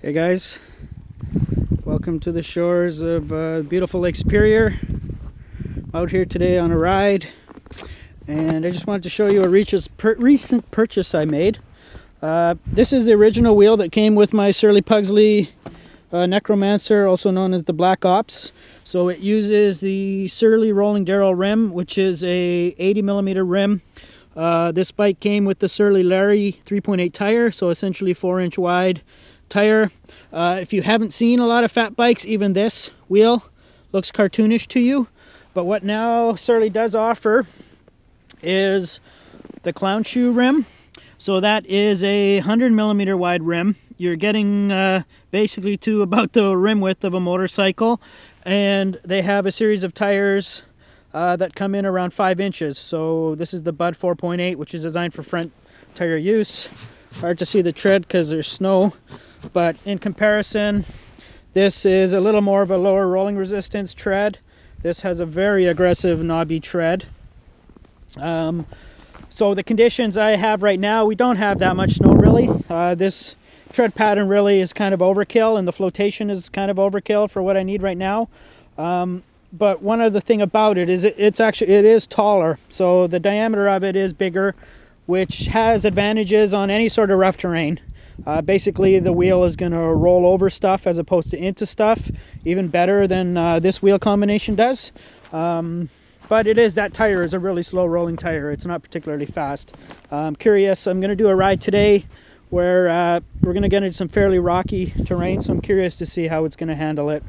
Hey guys, welcome to the shores of beautiful Lake Superior. Out here today on a ride, and I just wanted to show you a recent purchase I made. This is the original wheel that came with my surly Pugsley Necromancer, also known as the Black Ops. So it uses the surly rolling barrel rim, which is a 80mm rim. This bike came with the surly Larry 3.8 tire, so essentially 4-inch wide tire. If you haven't seen a lot of fat bikes, even this wheel looks cartoonish to you. But what now Surly does offer is the Clownshoe rim. So that is a 100mm wide rim. You're getting basically to about the rim width of a motorcycle, and they have a series of tires that come in around 5 inches. So this is the Bud 4.8, which is designed for front tire use. Hard to see the tread because there's snow, but in comparison, this is a little more of a lower rolling resistance tread. This has a very aggressive knobby tread. So the conditions I have right now, we don't have that much snow really. This tread pattern really is kind of overkill, and the flotation is kind of overkill for what I need right now. But one other thing about it is it is taller, so the diameter of it is bigger, which has advantages on any sort of rough terrain. Basically, the wheel is going to roll over stuff as opposed to into stuff, even better than this wheel combination does. But that tire is a really slow rolling tire. It's not particularly fast. I'm curious. I'm going to do a ride today where we're going to get into some fairly rocky terrain, so I'm curious to see how it's going to handle it.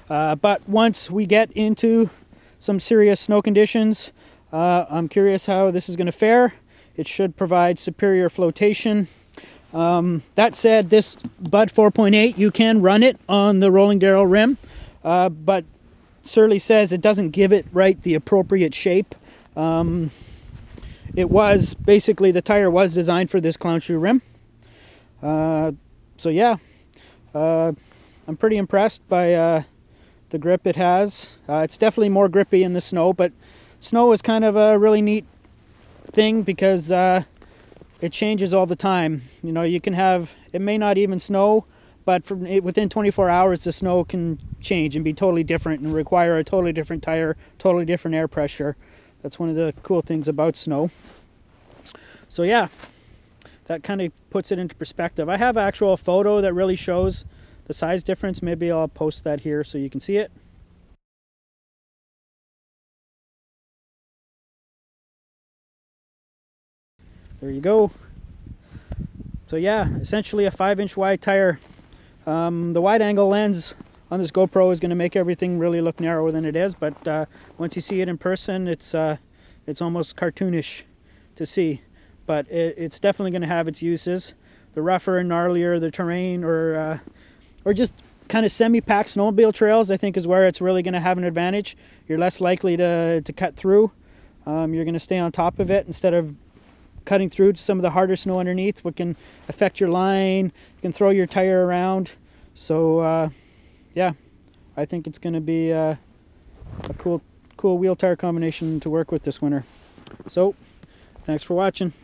But once we get into some serious snow conditions, I'm curious how this is going to fare. It should provide superior flotation. That said, this Bud 4.8, you can run it on the rolling barrel rim, but Surly says it doesn't give it the appropriate shape. It was basically, the tire was designed for this Clownshoe rim. So yeah, I'm pretty impressed by the grip it has. It's definitely more grippy in the snow, but snow is kind of a really neat thing because it changes all the time. You know, you can have, it may not even snow, but within 24 hours the snow can change and be totally different and require a totally different tire, totally different air pressure. That's one of the cool things about snow. So yeah, that kind of puts it into perspective. I have an actual photo that really shows the size difference. Maybe I'll post that here so you can see it. There you go. So yeah, essentially a 5-inch wide tire. The wide angle lens on this GoPro is going to make everything really look narrower than it is, but once you see it in person, it's almost cartoonish to see. But it's definitely going to have its uses. The rougher and gnarlier the terrain, or just kind of semi-packed snowmobile trails, I think is where it's really going to have an advantage. You're less likely to cut through. You're going to stay on top of it instead of cutting through to some of the harder snow underneath, what can affect your line. You can throw your tire around. So yeah, I think it's going to be a cool wheel tire combination to work with this winter. So thanks for watching.